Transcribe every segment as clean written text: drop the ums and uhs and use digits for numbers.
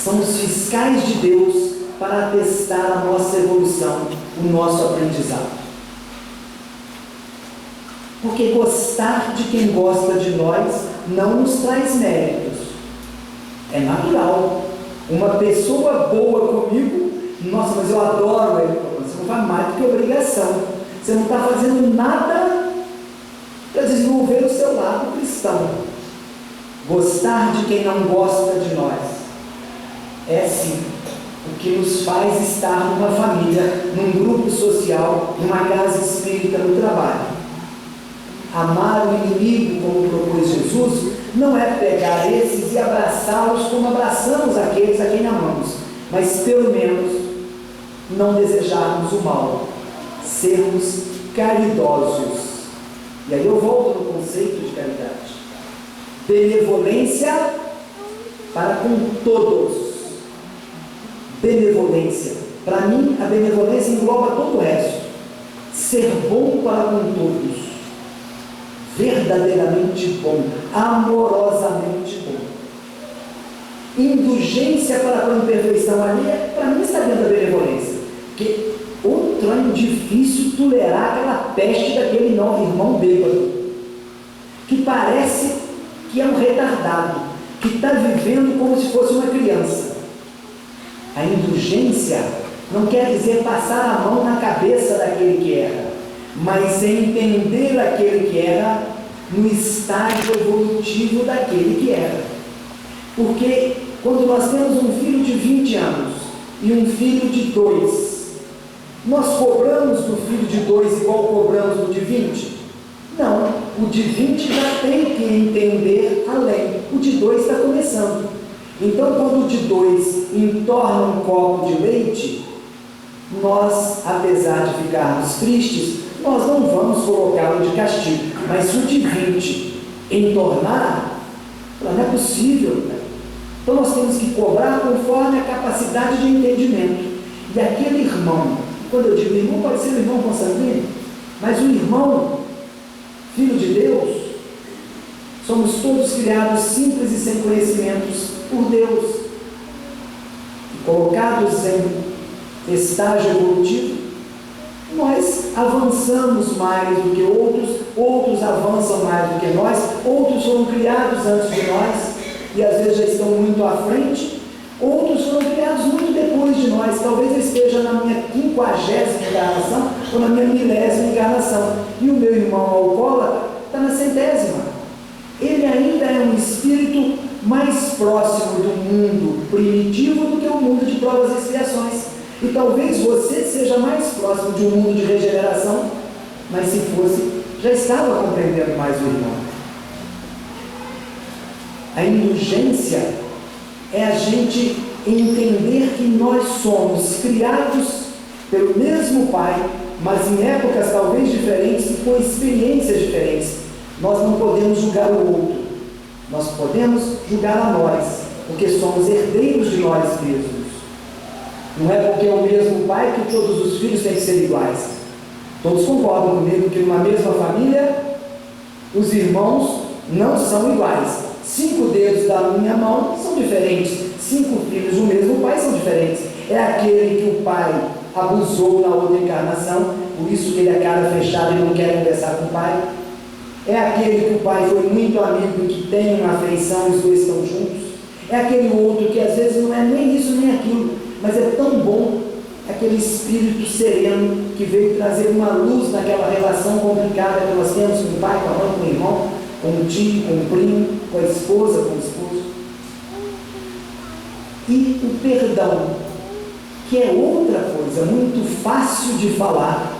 são os fiscais de Deus para atestar a nossa evolução, o nosso aprendizado. Porque gostar de quem gosta de nós não nos traz méritos. É natural. Uma pessoa boa comigo, nossa, mas eu adoro ele. Você não faz mais do que obrigação. Você não está fazendo nada para desenvolver o seu lado cristão. Gostar de quem não gosta de nós é sim o que nos faz estar numa família, num grupo social, numa casa espírita, no trabalho. Amar o inimigo, como propôs Jesus, não é pegar esses e abraçá-los como abraçamos aqueles a quem amamos, mas pelo menos não desejarmos o mal, sermos caridosos. E aí eu volto no conceito de caridade. Benevolência para com todos. Benevolência. Para mim, a benevolência engloba todo o resto. Ser bom para com todos. Verdadeiramente bom. Amorosamente bom. Indulgência para com a imperfeição alheia, para mim está dentro da benevolência. Porque outro é difícil tolerar aquela peste daquele irmão bêbado, que parece que é um retardado, que está vivendo como se fosse uma criança. A indulgência não quer dizer passar a mão na cabeça daquele que erra, mas entender aquele que erra no estágio evolutivo daquele que erra. Porque quando nós temos um filho de 20 anos e um filho de 2, nós cobramos do filho de 2 igual cobramos do de 20? Não, o de 20 já tem que entender além, o de 2 está começando. Então, quando o de 2 entorna um copo de leite, nós, apesar de ficarmos tristes, nós não vamos colocá-lo de castigo. Mas se o de 20 entornar, não é possível, né? Então nós temos que cobrar conforme a capacidade de entendimento. E aquele irmão, quando eu digo irmão, pode ser um irmão consanguíneo, mas o irmão, filho de Deus, somos todos criados simples e sem conhecimentos por Deus, e colocados em estágio evolutivo, nós avançamos mais do que outros avançam mais do que nós, outros foram criados antes de nós, e às vezes já estão muito à frente, outros foram criados muito depois de nós, talvez eu esteja na minha 50ª encarnação, ou na minha 1000ª encarnação, e o meu irmão alcoólatra está na 100ª. Ele ainda é um espírito mais próximo do mundo primitivo do que o mundo de provas e expiações. E talvez você seja mais próximo de um mundo de regeneração, mas se fosse, já estava compreendendo mais o irmão. A indulgência é a gente entender que nós somos criados pelo mesmo Pai, mas em épocas talvez diferentes e com experiências diferentes. Nós não podemos julgar o outro, nós podemos julgar a nós, porque somos herdeiros de nós mesmos. Não é porque é o mesmo pai que todos os filhos têm que ser iguais. Todos concordam comigo que numa mesma família, os irmãos não são iguais. 5 dedos da minha mão são diferentes. 5 filhos do mesmo pai são diferentes. É aquele que o pai abusou na outra encarnação, por isso que ele é cara fechada e não quer conversar com o pai. É aquele que o pai foi muito amigo e que tem uma afeição e os dois estão juntos. É aquele outro que às vezes não é nem isso nem aquilo, mas é tão bom, aquele espírito sereno que veio trazer uma luz naquela relação complicada que nós temos com o pai, com a mãe, com o irmão, com o tio, com o primo, com a esposa, com o esposo. E o perdão, que é outra coisa muito fácil de falar.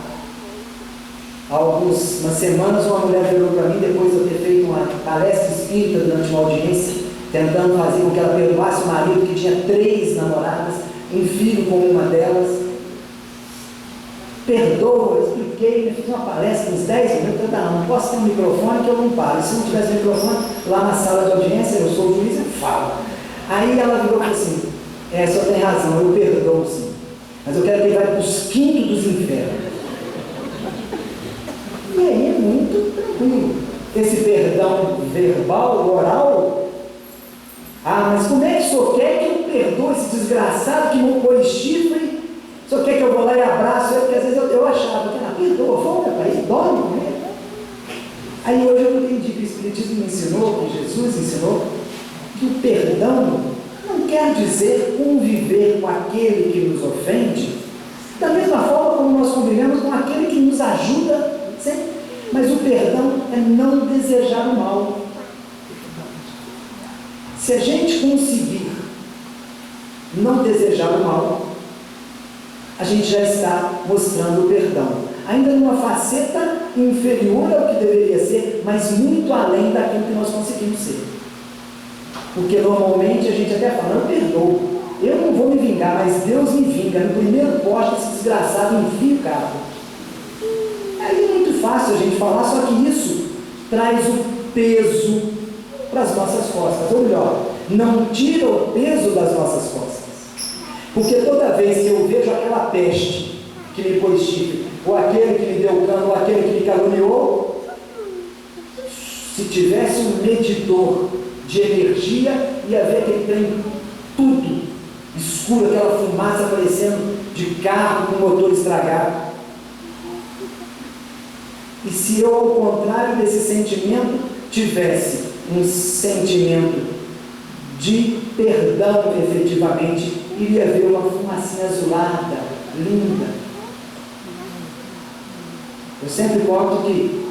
Há umas semanas uma mulher virou para mim, depois de eu ter feito uma palestra espírita durante uma audiência, tentando fazer com que ela perdoasse o marido que tinha 3 namoradas, um filho com uma delas. Perdoa, eu expliquei, fiz uma palestra uns 10 minutos, eu não posso ter um microfone que eu não paro. Se não tivesse microfone, lá na sala de audiência, eu sou o juiz, eu falo. Aí ela virou assim, só tem razão, eu perdoo sim, mas eu quero que ele vá para os quintos dos infernos. E aí é muito tranquilo. Esse perdão verbal, oral, mas como é que o senhor quer que eu perdoe esse desgraçado que não pôs chifre, só quer que eu vou lá e abraço ele, porque às vezes eu achava que ela perdoa, folga para ele, dorme com ele. Aí hoje eu entendi que o Espiritismo me ensinou, que Jesus ensinou, que o perdão não quer dizer conviver com aquele que nos ofende, da mesma forma como nós convivemos com aquele que nos ajuda sempre. Mas o perdão é não desejar o mal. Se a gente conseguir não desejar o mal, a gente já está mostrando o perdão. Ainda numa faceta inferior ao que deveria ser, mas muito além daquilo que nós conseguimos ser. Porque normalmente a gente até fala, eu perdoo, eu não vou me vingar, mas Deus me vinga. No primeiro poste, esse desgraçado enfia o carro. Aí é muito fácil a gente falar, só que isso traz o peso para as nossas costas. Ou melhor, não tira o peso das nossas costas. Porque toda vez que eu vejo aquela peste que me pôs chifre, ou aquele que me deu cano, ou aquele que me caluniou, se tivesse um medidor de energia, ia ver aquele trem tudo escuro, aquela fumaça aparecendo de carro com motor estragado. E se eu, ao contrário desse sentimento, tivesse um sentimento de perdão efetivamente, iria ver uma fumacinha azulada, linda. Eu sempre conto que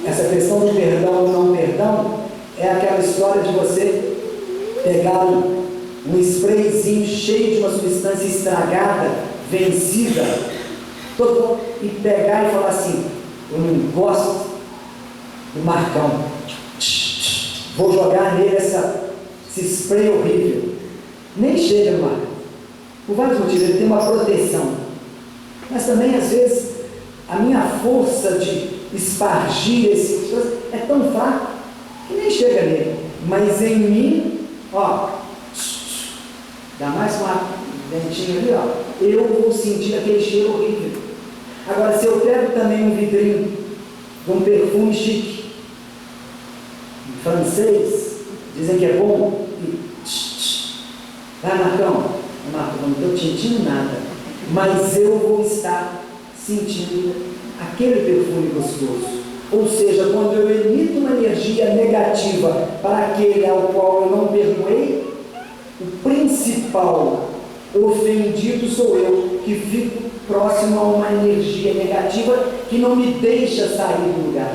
essa questão do perdão ou não perdão é aquela história de você pegar um sprayzinho cheio de uma substância estragada, vencida, e pegar e falar assim, eu não gosto do Marcão, vou jogar nele esse spray horrível. Nem chega no Marcão, por vários motivos. Ele tem uma proteção, mas também às vezes a minha força de espargir esse coisa é tão fraca que nem chega nele. Mas em mim, ó, dá mais uma dentinha ali, ó, eu vou sentir aquele cheiro horrível. Agora, se eu pego também um vidrinho de um perfume chique, francês, dizem que é bom, e vai, Marcão, não estou sentindo nada, mas eu vou estar sentindo aquele perfume gostoso. Ou seja, quando eu emito uma energia negativa para aquele ao qual eu não perdoei, o principal ofendido sou eu, que fico próximo a uma energia negativa que não me deixa sair do lugar.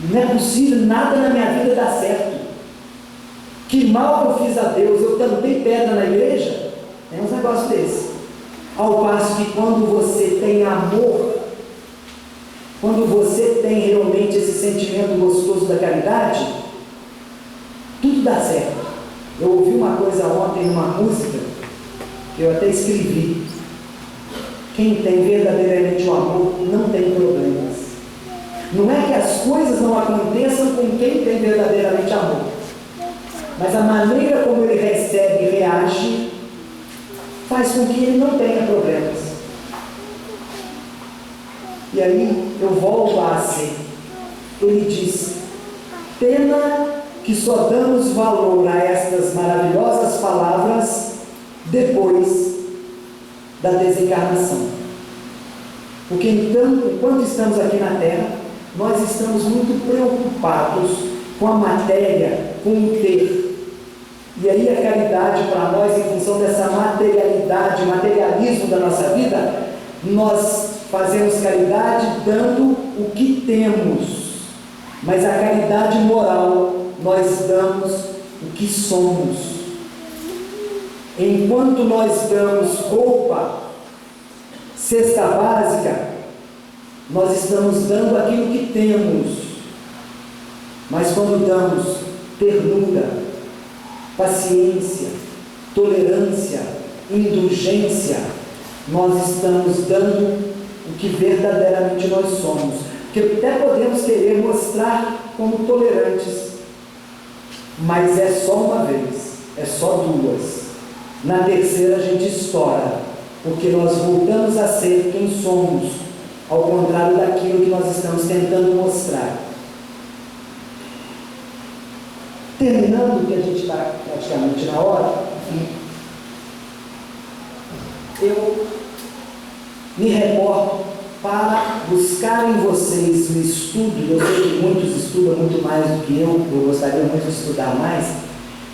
Não é possível, nada na minha vida dar certo. Que mal eu fiz a Deus, eu tampei pedra na igreja? Tem uns negócios desses. Ao passo que quando você tem amor, quando você tem realmente esse sentimento gostoso da caridade, tudo dá certo. Eu ouvi uma coisa ontem numa música, que eu até escrevi. Quem tem verdadeiramente o amor não tem problemas. Não é que as coisas não aconteçam com quem tem verdadeiramente amor, mas a maneira como ele recebe e reage faz com que ele não tenha problemas. E aí eu volto a ser. Ele diz: pena que só damos valor a estas maravilhosas palavras depois da desencarnação. Porque então, enquanto estamos aqui na Terra, nós estamos muito preocupados com a matéria, com o ter. E aí a caridade para nós, em função dessa materialidade, materialismo da nossa vida, nós fazemos caridade dando o que temos. Mas a caridade moral, nós damos o que somos. Enquanto nós damos roupa, cesta básica, nós estamos dando aquilo que temos. Mas quando damos ternura, paciência, tolerância, indulgência, nós estamos dando o que verdadeiramente nós somos. Porque até podemos querer mostrar como tolerantes, mas é só uma vez, é só duas. Na terceira a gente estoura, porque nós voltamos a ser quem somos, ao contrário daquilo que nós estamos tentando mostrar. Terminando, que a gente está praticamente na hora, fim. Eu me reporto para buscar em vocês o estudo. Eu sei que muitos estudam muito mais do que eu gostaria muito de estudar mais,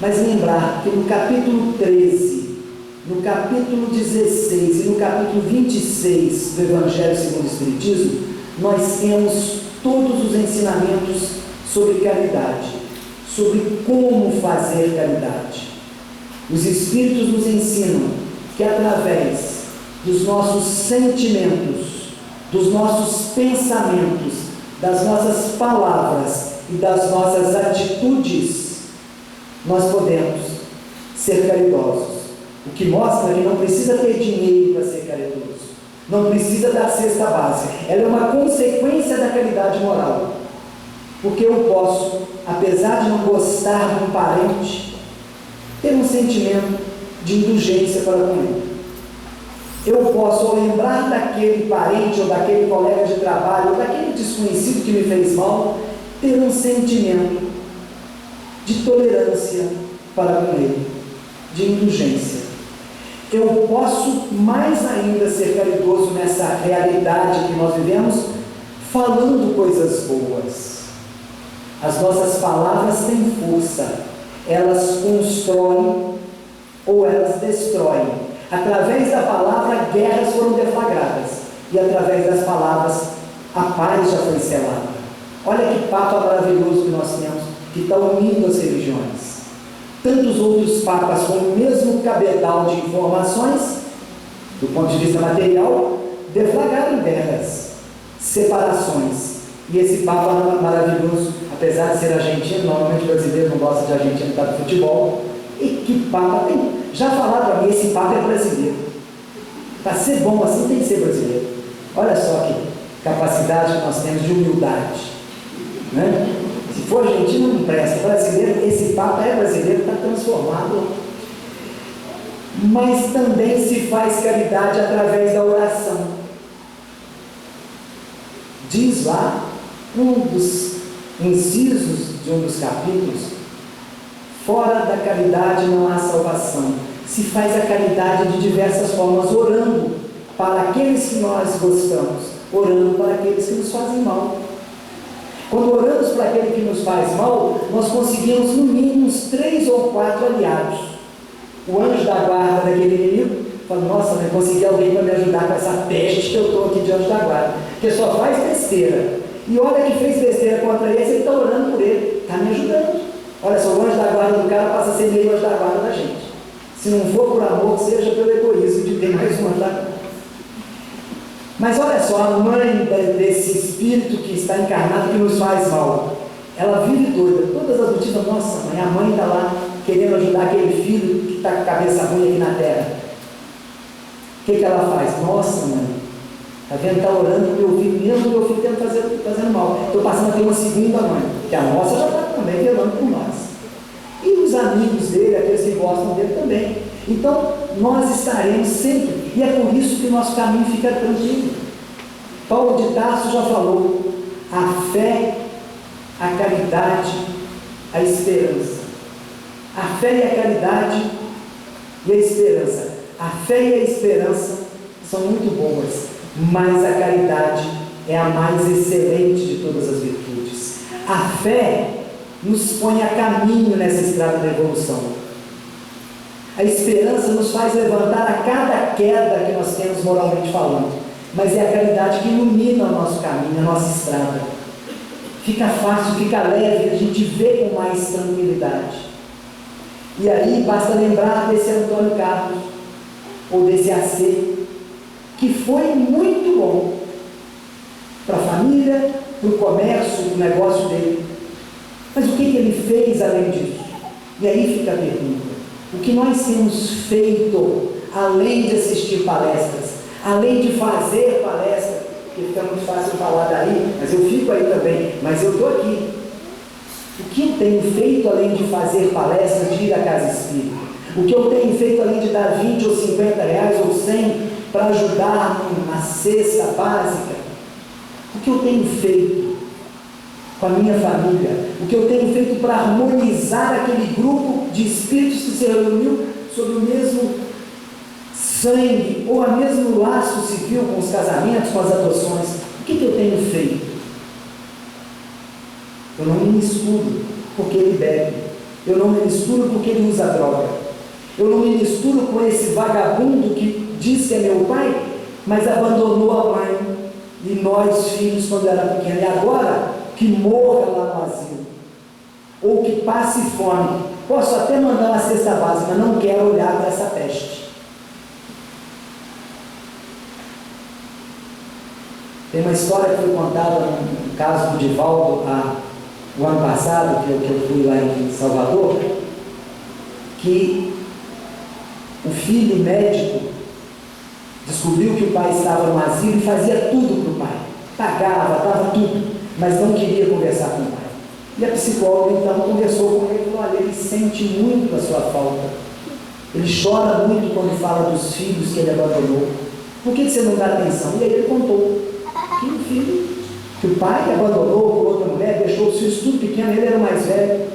mas lembrar que no capítulo 13, no capítulo 16 e no capítulo 26 do Evangelho segundo o Espiritismo, nós temos todos os ensinamentos sobre caridade, sobre como fazer caridade. Os Espíritos nos ensinam que através dos nossos sentimentos, dos nossos pensamentos, das nossas palavras e das nossas atitudes, nós podemos ser caridosos. O que mostra que não precisa ter dinheiro para ser caridoso, não precisa da cesta básica, ela é uma consequência da caridade moral. Porque eu posso, apesar de não gostar de um parente, ter um sentimento de indulgência para com ele. Eu posso, ao lembrar daquele parente, ou daquele colega de trabalho, ou daquele desconhecido que me fez mal, ter um sentimento de tolerância para com ele, de indulgência. Eu posso mais ainda ser caridoso nessa realidade que nós vivemos, falando coisas boas. As nossas palavras têm força, elas constroem ou elas destroem. Através da palavra, guerras foram deflagradas, e através das palavras, a paz já foi selada. Olha que papa maravilhoso que nós temos, que está unindo as religiões. Tantos outros papas com o mesmo cabedal de informações, do ponto de vista material, deflagraram guerras, separações. E esse papa maravilhoso, apesar de ser argentino, normalmente o brasileiro não gosta de argentino por causa do futebol, e que papa tem? Já falaram para mim, esse papa é brasileiro. Para ser bom assim tem que ser brasileiro. Olha só que capacidade que nós temos de humildade, né? Se for argentino não presta, brasileiro, esse papa é brasileiro, está transformado. Mas também se faz caridade através da oração. Diz lá, um dos incisos de um dos capítulos: fora da caridade não há salvação. Se faz a caridade de diversas formas, orando para aqueles que nós gostamos, orando para aqueles que nos fazem mal. Quando oramos para aquele que nos faz mal, nós conseguimos no mínimo uns 3 ou 4 aliados. O anjo da guarda daquele inimigo fala: nossa, eu consegui alguém para me ajudar com essa peste que eu estou aqui de anjo da guarda, porque só faz besteira. E olha que fez besteira contra esse, ele está orando por ele, está me ajudando. Olha só, o anjo da guarda do cara passa a ser meio anjo da guarda da gente. Se não for por amor, seja pelo egoísmo de ter mais um anjo da guarda. Mas olha só, a mãe desse espírito que está encarnado, que nos faz mal, ela vive doida. Todas as notícias: nossa mãe, a mãe está lá querendo ajudar aquele filho que está com a cabeça ruim aqui na terra. O que ela faz? Nossa mãe, está vendo? Está orando para o meu filho, mesmo meu filho está fazendo mal. Estou passando a ter uma segunda mãe, que a nossa já está também velando por nós. E os amigos dele, aqueles que gostam dele também. Então, nós estaremos sempre, e é por isso que o nosso caminho fica tranquilo. Paulo de Tarso já falou: a fé, a caridade, a esperança. A fé e a caridade e a esperança. A fé e a esperança são muito boas, mas a caridade é a mais excelente de todas as virtudes. A fé nos põe a caminho nessa estrada da evolução. A esperança nos faz levantar a cada queda que nós temos moralmente falando, mas é a caridade que ilumina o nosso caminho, a nossa estrada. Fica fácil, fica leve, a gente vê com mais tranquilidade. E aí basta lembrar desse Antônio Carlos, ou desse AC, que foi muito bom para a família, para o comércio, para o negócio dele. Mas o que ele fez além disso? E aí fica a pergunta: o que nós temos feito além de assistir palestras, além de fazer palestra, que fica muito fácil falar daí, mas eu fico aí também, mas eu estou aqui. O que eu tenho feito além de fazer palestra, de ir à casa espírita? O que eu tenho feito além de dar 20 ou 50 reais ou 100 para ajudar na cesta básica? O que eu tenho feito com a minha família? O que eu tenho feito para harmonizar aquele grupo de espíritos que se reuniu sobre o mesmo sangue, ou o mesmo laço civil com os casamentos, com as adoções. O que eu tenho feito? Eu não me misturo porque ele bebe. Eu não me misturo porque ele usa droga. Eu não me misturo com esse vagabundo que diz que é meu pai, mas abandonou a mãe e nós, filhos, quando era pequeno. E agora, que morra lá no asilo. Ou que passe fome. Posso até mandar uma cesta básica, mas não quero olhar para essa peste. Tem uma história que foi contada no caso do Divaldo, o ano passado, que eu fui lá em Salvador, que o filho médico descobriu que o pai estava no asilo e fazia tudo para o pai. Pagava, dava tudo, mas não queria conversar com o pai. E a psicóloga então conversou com ele e falou: olha, ele sente muito a sua falta. Ele chora muito quando fala dos filhos que ele abandonou. Por que você não dá atenção? E aí ele contou que o filho, que o pai abandonou por outra mulher, deixou os filhos tudo pequeno, ele era o mais velho,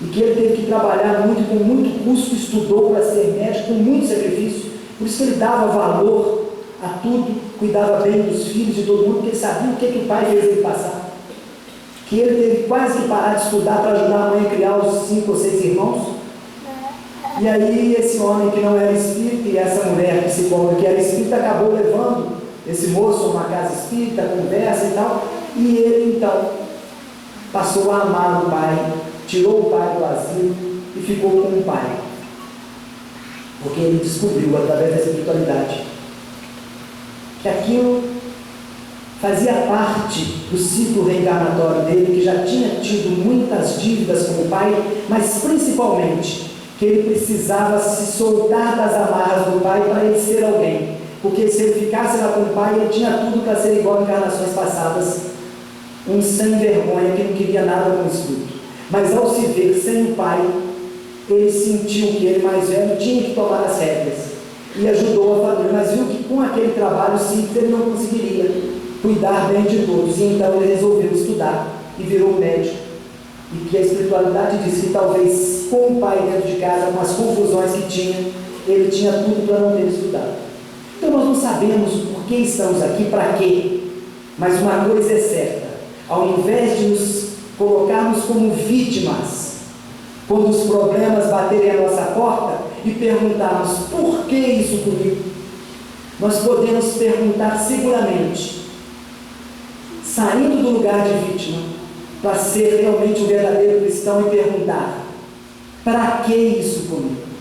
e que ele teve que trabalhar muito, com muito custo, estudou para ser médico, com muito sacrifício. Por isso que ele dava valor a tudo, cuidava bem dos filhos de todo mundo, porque ele sabia o que o pai fez ele passar. Que ele teve quase que parar de estudar para ajudar a mãe a criar os 5 ou 6 irmãos. E aí esse homem que não era espírita e essa mulher psicóloga que era espírita acabou levando esse moço a uma casa espírita, conversa e tal, e ele então passou a amar o pai, tirou o pai do asilo e ficou com o pai, porque ele descobriu através da espiritualidade que aquilo fazia parte do ciclo reencarnatório dele, que já tinha tido muitas dívidas com o pai, mas principalmente que ele precisava se soltar das amarras do pai para ele ser alguém, porque se ele ficasse lá com o pai, ele tinha tudo para ser igual a encarnações passadas, um sem vergonha que não queria nada com o espírito. Mas ao se ver sem o pai, ele sentiu que ele, mais velho, tinha que tomar as rédeas e ajudou a família, mas viu que com aquele trabalho simples ele não conseguiria cuidar bem de todos, e então ele resolveu estudar e virou médico. E que a espiritualidade diz que talvez com o pai dentro de casa, com as confusões que tinha, ele tinha tudo para não ter estudado. Então nós não sabemos por que estamos aqui, para quê, mas uma coisa é certa: ao invés de nos colocarmos como vítimas quando os problemas baterem a nossa porta e perguntarmos por que isso comigo, nós podemos perguntar seguramente, saindo do lugar de vítima, para ser realmente um verdadeiro cristão, e perguntar: para que isso comigo?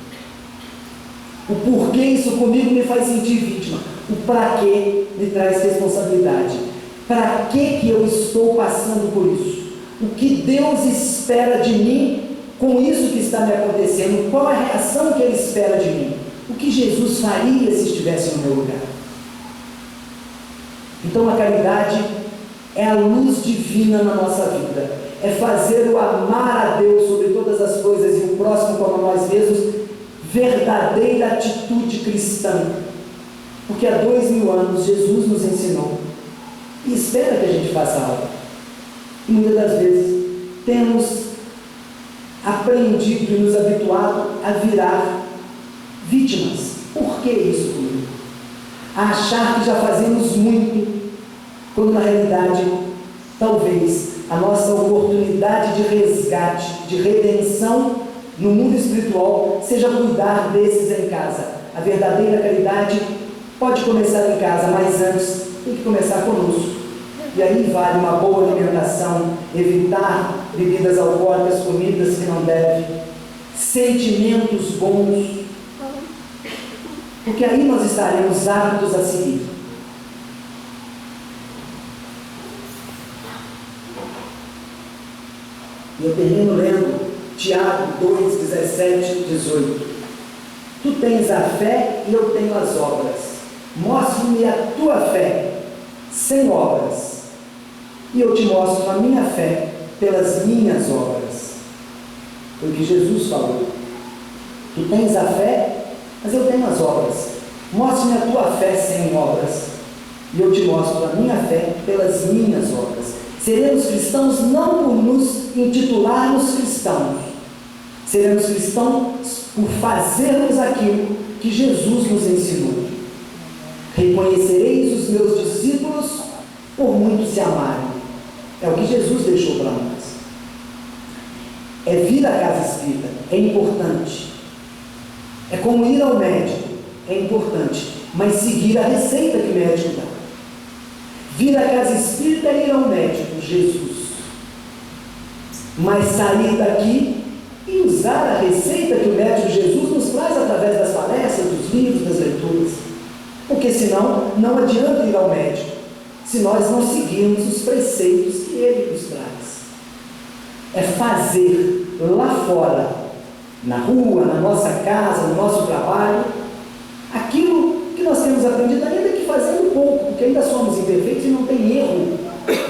O porquê isso comigo me faz sentir vítima. O para que me traz responsabilidade. Para que eu estou passando por isso? O que Deus espera de mim com isso que está me acontecendo? Qual a reação que Ele espera de mim? O que Jesus faria se estivesse no meu lugar? Então a caridade é a luz divina na nossa vida. É fazer o amar a Deus sobre todas as coisas e o próximo como nós mesmos, verdadeira atitude cristã, porque há 2000 anos Jesus nos ensinou e espera que a gente faça algo, e muitas das vezes temos aprendido e nos habituado a virar vítimas. Por que isso comigo? A achar que já fazemos muito, quando na realidade talvez a nossa oportunidade de resgate, de redenção no mundo espiritual, seja cuidar desses em casa. A verdadeira caridade pode começar em casa, mas antes tem que começar conosco. E aí vale uma boa alimentação, evitar bebidas alcoólicas, comidas que não devem, sentimentos bons, porque aí nós estaremos aptos a seguir. E eu termino lendo Tiago 2, 17, 18. Tu tens a fé e eu tenho as obras. Mostre-me a tua fé sem obras, e eu te mostro a minha fé pelas minhas obras. Foi o que Jesus falou. Tu tens a fé, mas eu tenho as obras. Mostre-me a tua fé sem obras, e eu te mostro a minha fé pelas minhas obras. Seremos cristãos não por nos intitularmos cristãos, seremos cristãos por fazermos aquilo que Jesus nos ensinou. Reconhecereis os meus discípulos por muito se amarem. É o que Jesus deixou para nós. É vir à casa espírita, é importante. É como ir ao médico, é importante. Mas seguir a receita que o médico dá. Vir à casa espírita é ir ao médico, Jesus. Mas sair daqui e usar a receita que o médico Jesus nos traz através das palestras, dos livros, das leituras. Porque senão não adianta ir ao médico, se nós não seguirmos os preceitos que ele nos traz. É fazer lá fora, na rua, na nossa casa, no nosso trabalho, aquilo que nós temos aprendido, ainda que fazendo pouco, porque ainda somos imperfeitos e não tem erro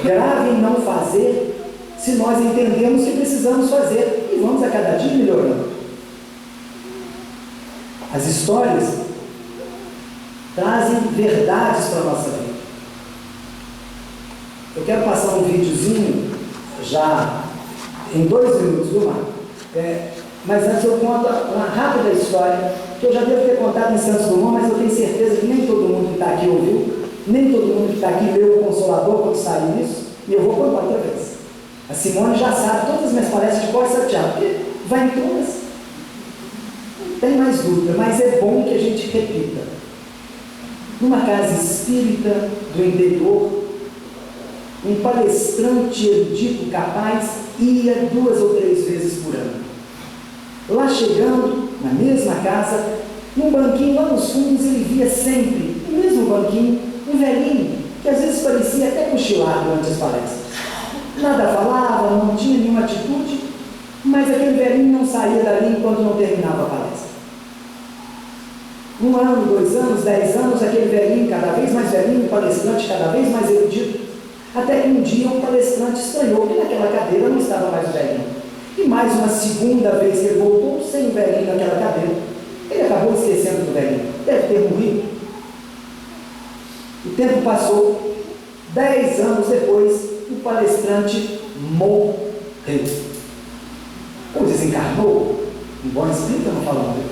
grave em não fazer, se nós entendemos que precisamos fazer e vamos a cada dia melhorando. As histórias trazem verdades para a nossa vida. Eu quero passar um videozinho já em 2 minutos, viu, Marco? Mas antes eu conto uma rápida história que eu já devo ter contado em Santos Dumont, mas eu tenho certeza que nem todo mundo que está aqui ouviu, nem todo mundo que está aqui leu o Consolador quando saiu isso, e eu vou contar outra vez. A Simone já sabe todas as minhas palestras de cor salteado, porque vai em todas. Não tem mais dúvida, mas é bom que a gente repita. Numa casa espírita do interior, um palestrante erudito capaz ia 2 ou 3 vezes por ano. Lá chegando, na mesma casa, num banquinho lá nos fundos, ele via sempre, no mesmo banquinho, um velhinho, que às vezes parecia até cochilar durante as palestras. Nada falava, não tinha nenhuma atitude, mas aquele velhinho não saía dali enquanto não terminava a palestra. 1 ano, 2 anos, 10 anos, aquele velhinho cada vez mais velhinho, o palestrante cada vez mais erudito, até que um dia um palestrante estranhou que naquela cadeira não estava mais o velhinho. E mais uma segunda vez que ele voltou sem o velhinho naquela cadeira, ele acabou esquecendo do velhinho. Deve ter morrido. O tempo passou. 10 anos depois, o palestrante morreu. Ou desencarnou. Um bom espírito não falando.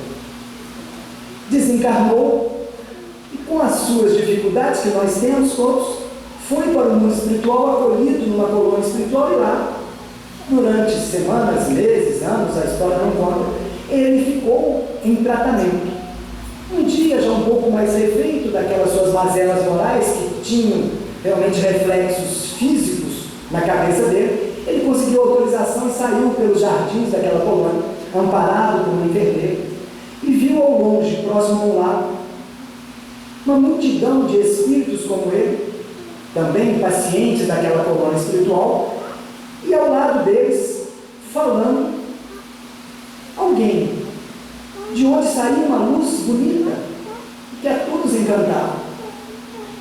Desencarnou e com as suas dificuldades que nós temos todos, foi para o mundo espiritual, acolhido numa colônia espiritual, e lá, durante semanas, meses, anos, a história não conta, ele ficou em tratamento. Um dia, já um pouco mais refeito daquelas suas mazelas morais, que tinham realmente reflexos físicos na cabeça dele, ele conseguiu autorização e saiu pelos jardins daquela colônia, amparado por um enfermeiro, e viu ao longe, próximo ao lago, uma multidão de espíritos como ele, também pacientes daquela colônia espiritual, e ao lado deles, falando, alguém, de onde saía uma luz bonita, que a todos encantava.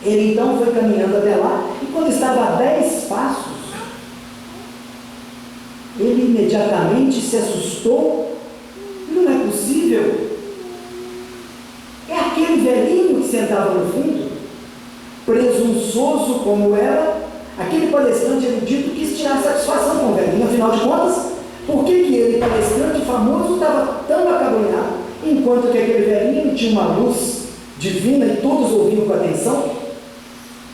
Ele então foi caminhando até lá, e quando estava a 10 passos, ele imediatamente se assustou. Não é possível. É aquele velhinho que sentava no fundo, presunçoso como era, aquele palestrante erudito quis tirar satisfação com o velhinho. Afinal de contas, por que ele, palestrante famoso, estava tão acabrunhado, enquanto que aquele velhinho tinha uma luz divina e todos ouviam com atenção?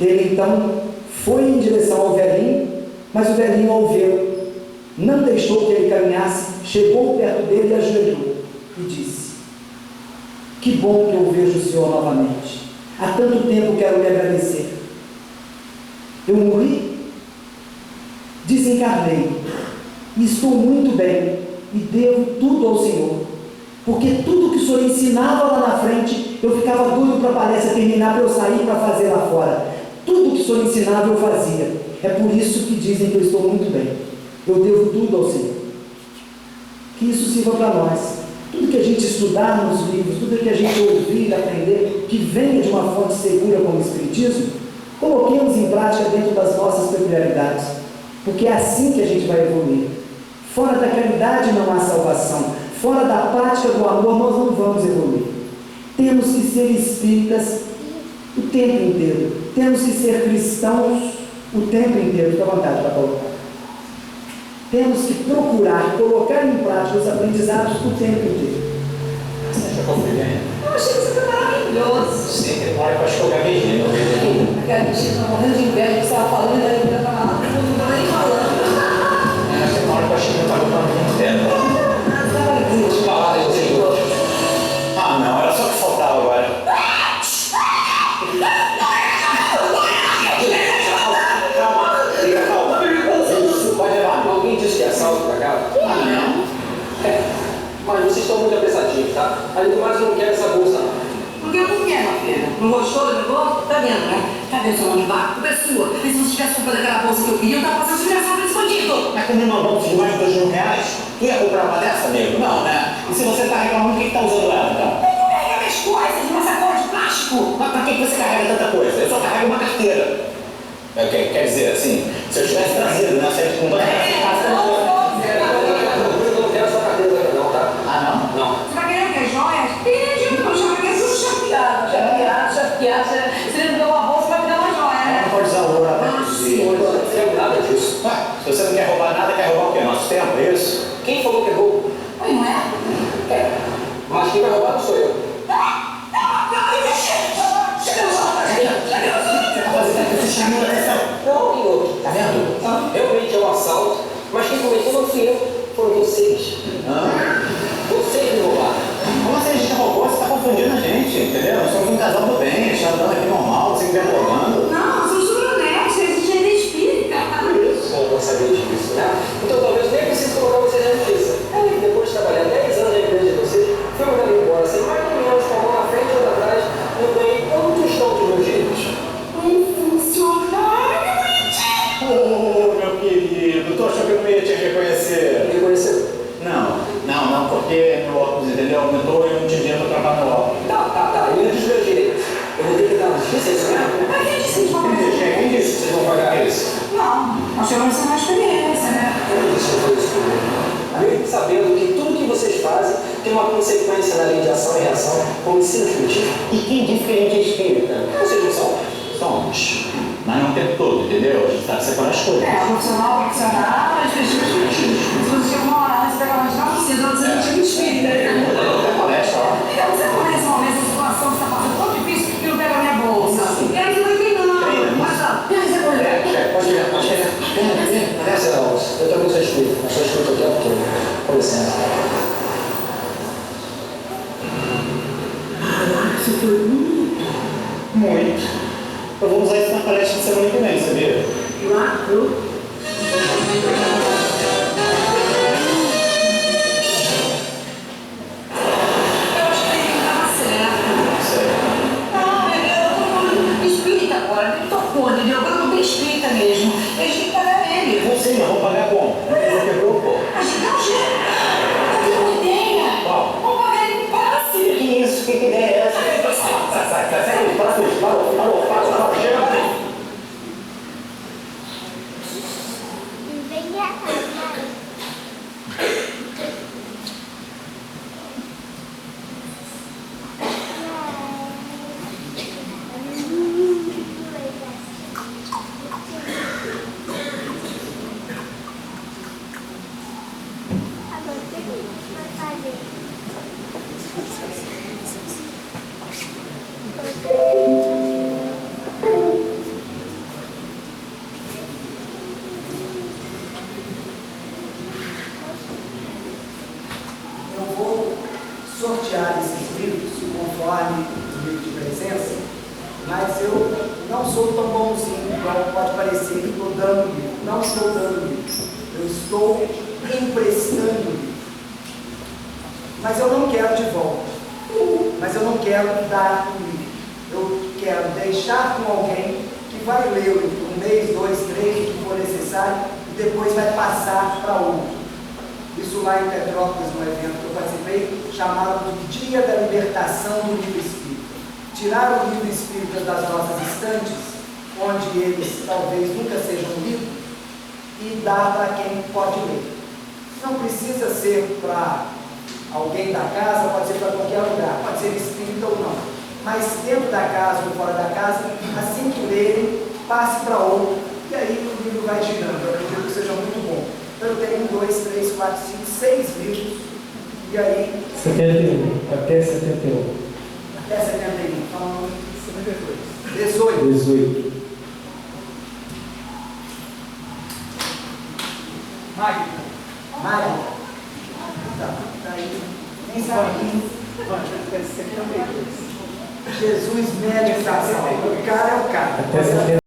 Ele então foi em direção ao velhinho, mas o velhinho, ao vê-lo, não deixou que ele caminhasse, chegou perto dele e ajoelhou e disse: que bom que eu vejo o Senhor novamente. Há tanto tempo quero lhe agradecer. Eu morri, desencarnei, e estou muito bem, e devo tudo ao Senhor, porque tudo que o Senhor ensinava lá na frente, eu ficava doido para a palestra terminar, para eu sair para fazer lá fora. Tudo que o Senhor ensinava eu fazia. É por isso que dizem que eu estou muito bem. Eu devo tudo ao Senhor. Que isso sirva para nós. Tudo que a gente estudar nos livros, tudo que a gente ouvir, aprender, que venha de uma fonte segura como o Espiritismo, coloquemos em prática dentro das nossas peculiaridades, porque é assim que a gente vai evoluir. Fora da caridade não há salvação, fora da prática do amor nós não vamos evoluir. Temos que ser espíritas o tempo inteiro, temos que ser cristãos o tempo inteiro. Fica à vontade para colocar. Temos que procurar colocar em prática os aprendizados o tempo inteiro. cumprimento. Eu achei que você foi maravilhoso. Sim, olha, eu acho que eu gaguejei, não vejo. Aquela bichinha tá morrendo de inveja que você estava falando, e aí eu estava lá, não estava nem falando. Tem uma hora que eu achei que eu estava falando muito tempo. Ah, não, era só o que faltava agora. Calma. Isso, pode levar. Alguém disse que é assalto pra cá? Ah, não. Mas vocês estão muito apressadinhos, tá? Além do mais, eu não quero essa bolsa, não. Por que não quer, minha filha? Não gostou do negócio? Tá vendo, né? Cadê o seu nome de barco? Culpa é sua. E se você tivesse comprado aquela bolsa que eu queria, eu tava passando desgraçado pra escondido. Mas como uma bolsa de mais de R$2.000, tu ia comprar uma dessa, nego? Não, né? E se você tá reclamando, quem tá usando ela, então? Eu não carrego minhas coisas numa sacola de plástico. Mas pra que você carrega tanta coisa? Eu só carrego uma carteira. Quer dizer, assim, se eu tivesse trazido, né? Saído com toda essa casa, Eu não quero essa carteira, não, tá? Ah, não? Não. Você vai querer o quê? Joias? Pede, eu chamo que é tudo chapeado. Chapeado. Se ele não deu uma bolsa, vai me dar uma joia, né? Não pode usar ouro pra Ah, produzir. Eu não quero nada disso. Ué, se você não quer roubar nada, quer roubar o quê? Nosso tempo, é isso? Quem falou que é roubo? Oi, não é? É. Mas quem vai roubar não sou eu. Você chamou a atenção. Não, senhor. Tá vendo? Realmente é um assalto, mas quem cometeu não fui eu. Foram vocês. Vocês me roubaram. Como assim a gente roubou? Você tá confundindo a gente, entendeu? Nós somos um casal do bem, a gente tá andando aqui normal, você que vem roubando. Não, sou super honesta, a gente ainda espírita. Bom, vou saber disso, né? Então talvez nem precise colocar vocês na justiça. Depois de trabalhar 10 anos na empresa de vocês, fui mandado embora, sem mais nem menos, com a mão na frente ou atrás, eu ganhei quantos estão dos meus direitos? Funcionário! Oh, meu querido, tu achou que eu não ia te reconhecer? Reconheceu? Não, porque meu óculos, entendeu? Aumentou e eu não tinha dinheiro pra trocar meu óculos. Tá, eu dos meus direitos. Eu vou ter que dar na justiça, é isso mesmo? Mas quem disse que vão Quem disse que vocês vão pagar isso? Não, nós chegamos a ser uma experiência, né? Eu disse que foi isso comigo. Mesmo sabendo que tudo que vocês fazem tem uma consequência na lei de ação e reação, como ensino primitivo. E quem disse que a gente é espírita? Vocês não são? Somos. Mas não o tempo todo, entendeu? A gente tá separando as coisas. Profissional, mas fechamos sentidos. Se você chega uma hora, você pega mais não precisa, você não tinha espírita. Até palestra, ó. Então você não resolve essa situação que está passando tão difícil que não pega a minha bolsa. E aí você vai treinando. Mas ó, e aí você vai ver. Pode ir. Parece, eu também sou espírita, mas sou espírita o tempo todo. Com licença. Isso foi Muito. Eu vou usar isso na palestra de semana que vem, sabia? claro. Eu acho que ele estava certo. Não, eu tô espírita agora, ele tocou, entendeu? Agora não tem espírita mesmo. Eles têm que pagar ele. Não sei, mas vamos pagar como? A empresa quebrou, pô. A gente dá um jeito. Eu tenho uma ideia. Qual? Vamos pagar ele com passe. Que isso? Que ideia é essa? Sai, parou, chega. Eu vou sortear esses livros conforme o livro de presença, mas eu não sou tão bonzinho igual pode parecer que estou dando livro. Não estou dando livro. Eu estou emprestando livro. Mas eu não quero de volta. Mas eu não quero dar um livro. Eu quero deixar com alguém que vai lê-lo um mês, 2, 3, o que for necessário, e depois vai passar para outro. Isso lá em Petrópolis, no evento que eu participei, chamado de Dia da Libertação do Livro Espírita. Tirar o livro espírita das nossas estantes, onde eles talvez nunca sejam lidos, e dar para quem pode ler. Não precisa ser para alguém da casa, pode ser para qualquer lugar, pode ser espírita ou não. Mas dentro da casa ou fora da casa, assim que lerem, passe para outro, e aí o livro vai girando. Eu acredito que seja muito bom. Então eu tenho 1, 2, 3, 4, 5, 6 livros, e aí 71. Até 71. Até 71. Então, 18. 18. Magno. Tá aí. Nem sabe. Jesus, médio, o cara é o cara. Até 71.